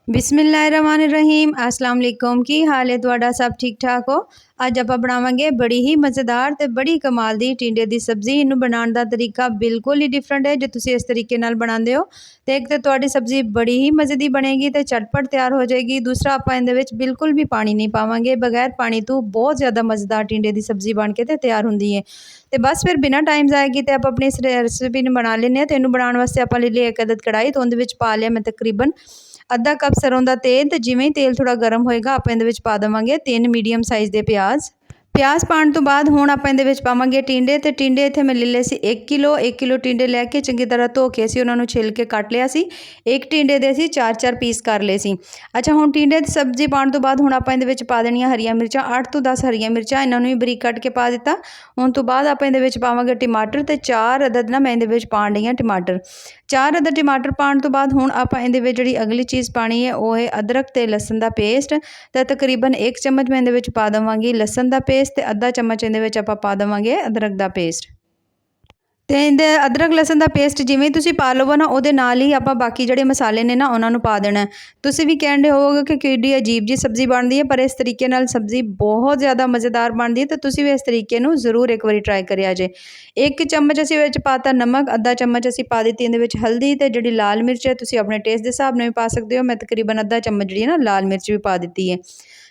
बिस्मिल्लाहिर्रहमानिर्रहीम अस्सलाम वालेकुम। की हाल है तुहाडा? सब ठीक ठाक हो? अज आप बनावांगे बड़ी ही मज़ेदार ते बड़ी कमाल दी टिंडे दी सब्ज़ी। इनू बनाने दा तरीका बिल्कुल ही डिफरेंट है। जो तुसी इस तरीके नाल बनांदे हो तो एक तो तुहाडी सब्ज़ी बड़ी ही मज़े दी बनेगी ते झटपट तैयार हो जाएगी। दूसरा आपां इहदे विच बिल्कुल भी पानी नहीं पावांगे, बगैर पानी तो बहुत ज़्यादा मज़ेदार टिंडे दी सब्ज़ी बन के ते तैयार हुंदी है। तो बस फिर बिना टाइम ज़ाया कीते आप अपनी इस रेसिपी नूं बना लैंदे आं। ते इनू बनाने वास्ते आपां ले लिया एक अदद कढ़ाई, तो उहदे विच पा लिया मैं तकरीबन अद्धा कप सरों का तेल। तो जिवें ही तेल थोड़ा गर्म होएगा आप इहदे विच पा देवांगे 3 मीडियम साइज़ के प्याज। प्याज पाने तो बाद हुण आपां इहदे विच पावांगे टिंडे। ते टिंडे इत्थे मैं ले लए सी 1 किलो टिंडे लैके चंगी तरह धो के असीं उहनां नूं छिल के कट लिया सी। एक टिंडे दे असीं 4-4 पीस कर लए सी। अच्छा, हुण टिंडे दी सब्जी पाने तो बाद हुण आपां इहदे विच पा देणियां हरियां मिर्चां, 8 तो 10 हरियां मिर्चां, इन्हां नूं भी बरीक कट के पा दित्ता। उन तो बाद आपां इहदे विच पावांगे टमाटर, ते 4 अदद ना मैं इहदे विच पाण डई आं टमाटर। 4 अदद टमाटर पाने तो बाद हुण आपां इहदे विच जिहड़ी अगली चीज़ पानी है वो है अदरक ते लसन दा पेस्ट। ते तकरीबन 1 चम्मच मैं इहदे विच पा देवांगी लसन दा पेस्ट, ते अद्धा चम्मच इहदे विच आपां पा देवांगे अदरक दा पेस्ट। ते इहदे अदरक लसन दा पेस्ट जिवें तुसीं पा लवो ना, उहदे नाल ही आपां बाकी जिहड़े मसाले ने ना उहनां नूं पा देना है। तुसीं भी कहंदे होवोगे कि किड्डी अजीब जी सब्ज़ी बनदी है, पर इस तरीके नाल सब्ज़ी बहुत ज़्यादा मज़ेदार बनदी है। तो तुसीं भी इस तरीके नूं ज़रूर एक बारी ट्राई करिया जे। 1 चम्मच असीं विच पाता नमक, अद्धा चम्मच असीं पा दित्ती इहदे विच हल्दी, ते जिहड़ी लाल मिर्च है तुसीं अपने टेस्ट दे हिसाब नाल भी पा सकदे हो। मैं तकरीबन अद्धा चम्मच जिहड़ी है ना लाल मिर्च भी पा दित्ती है।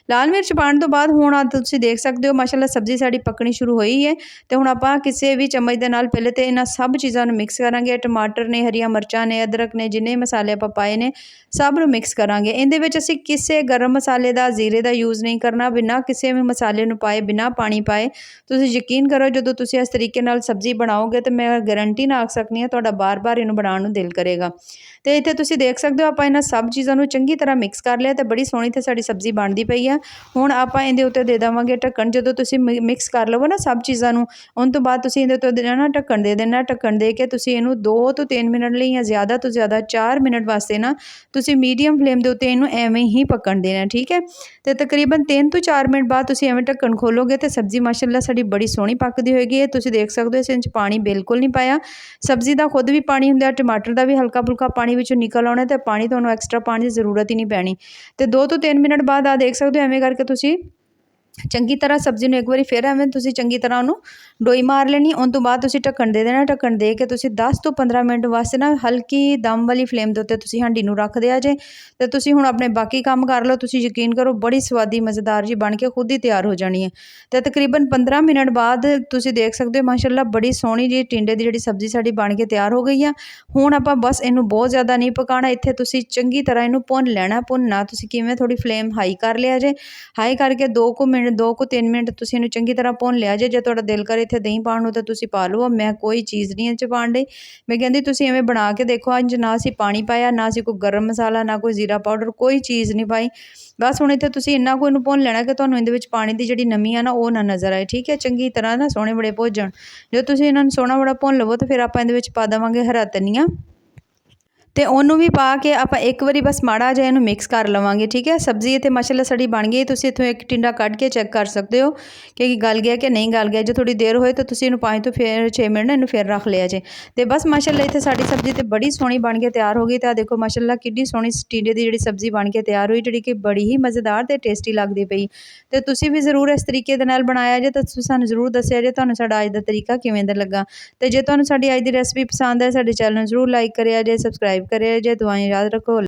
लाल मिर्च पाने तो बाद हुण तुसीं देख सकदे हो माशाअल्लाह सब्ज़ी साडी पकनी शुरू होई है। ते हुण आपां किसी भी चम्मच दे नाल पहले ते इन्हां सब चीज़ां नूं मिक्स करांगे। टमाटर ने, हरियां मिर्चां ने, अदरक ने, जिन्ने मसाले आपां पाए ने सब नूं मिक्स करांगे। इहदे विच असीं किसी गर्म मसाले दा, जीरे दा यूज़ नहीं करना। बिना किसी भी मसाले नूं पाए, बिना पानी पाए तुसीं यकीन करो जदों तुसीं इस तरीके नाल सब्ज़ी बनाओगे तो मैं गारंटी नाल आख सकनी आं तुहाडा बार-बार इहनूं बनाउण नूं दिल करेगा। ते इत्थे तुसीं देख सकदे हो आपां इन्हां सब चीज़ां नूं चंगी तरह मिक्स कर लिया, ते बड़ी सोहणी ते साडी सब्ज़ी बनदी पई है। हुण आपां इहदे उत्ते दे देवांगे ढक्कन। जदों तुसीं मिक्स कर लवो ना सब चीज़ां नूं, उन तो बाद तुसीं इहदे उत्ते ना ढक्कन दे देना। ढक्कन दे के तुसीं इहनूं 2 तो 3 मिनट लई, या ज़्यादा तो ज़्यादा 4 मिनट वास्ते ना तुसीं मीडियम फ्लेम दे उत्ते इहनूं एवें ही पकण देना, ठीक है। ते तकरीबन 3 तो 4 मिनट बाद तुसीं एवें ढक्कन खोलोगे तो सब्ज़ी माशाअल्लाह साडी बड़ी सोहणी पकदी होएगी। ये तुसीं देख सकदे हो इस विच पानी बिल्कुल नहीं पाया। सब्ज़ी दा खुद भी पानी हुंदा, टमाटर दा भी हल्का फुल्का पानी विचों निकल आउणा, ते पानी तुहानूं एक्सट्रा पाने दी ज़रूरत ही नहीं पैनी। ते 2 तो 3 मिनट बाद देख सकदे हो एवें करके तुसीं चंगी तरह सब्ज़ी नूं एक बारी फिर एवें तुसीं चंगी तरह उहनूं डोई मार लैनी। उन तो बाद तुसीं ढक्कन दे देना। ढक्कन दे के तुसीं 10 तो 15 मिनट वास्ते ना हल्की दम वाली फ्लेम दे उत्ते तुसीं हांडी नूं रख दिया जे। ते तुसीं हुण अपने बाकी काम कर लो। तुसीं यकीन करो बड़ी स्वादी मज़ेदार जी बन के खुद ही तैयार हो जानी है। ते तकरीबन 15 मिनट बाद तुसीं देख सकदे हो माशाअल्लाह बड़ी सोहणी जी टिंडे दी जिहड़ी सब्ज़ी साडी बन के तैयार हो गई है। हुण आपां बस इहनूं बहुत ज़्यादा नहीं पकाना। इत्थे तुसीं चंगी तरह इहनूं भुन लैना। भुनना तुसीं किवें, थोड़ी फ्लेम हाई कर लिया जे। हाई करके 2 को 3 मिनट तुसीं इहनूं चंगी तरह भुन लिया जे। जे तुहाडा दिल करे इत्थे दही पाण नूं तां तुसीं पा लवो। मैं कोई चीज़ नहीं इह च पाण डई। मैं कहंदी तुसीं इवें बना के देखो। अज ना असीं पानी पाया, ना असीं कोई गर्म मसाला, ना कोई जीरा पाउडर, कोई चीज़ नहीं पाई। बस हुण इत्थे तुसीं इन्ना कुछ भुन लैणा कि तुहानूं इहदे विच पानी दी जिहड़ी नमी आ ना ओह ना नज़र आए, ठीक है। चंगी तरह ना सोहणे बड़े भुज जाण। जो तुसीं इन्हां नूं सोहणा बड़ा भुन लवो तो फिर आपां इहदे विच पा देवांगे हरा धनिया। ते ओनू भी पा के आपां एक बारी बस माड़ा जिहा इहनूं मिक्स कर लवांगे, ठीक है। सब्ज़ी इत्थे माशाअल्लाह साडी बन गई। तुसीं इत्थों एक टिंडा कढ के चैक कर सकदे हो कि गल गया कि नहीं गल गया। जे थोड़ी देर होए तो तुसीं इहनूं 5 तो फिर 6 मिनट ना इहनूं फिर रख लिया जे। ते बस माशाअल्लाह इत्थे साडी सब्ज़ी ते बड़ी सोहणी बन के तैयार हो गई। ते देखो माशाअल्लाह किड्डी सोहणी टिंडे दी जिहड़ी सब्ज़ी बन के तैयार होई, जिहड़ी कि बड़ी ही मज़ेदार ते टेस्टी लगदी पई। ते तुसीं भी ज़रूर इस तरीके दे नाल बनाया जे। ते तुसीं सानूं ज़रूर दस्सिया जे तुहानूं साडा अज दा तरीका किवें दा लग्गा। ते जे तुहानूं साडी अज दी रेसिपी पसंद आए साडे चैनल नूं ज़रूर लाइक करिया जे, सबसक्राइब करिया जे। दुआएं याद रखो।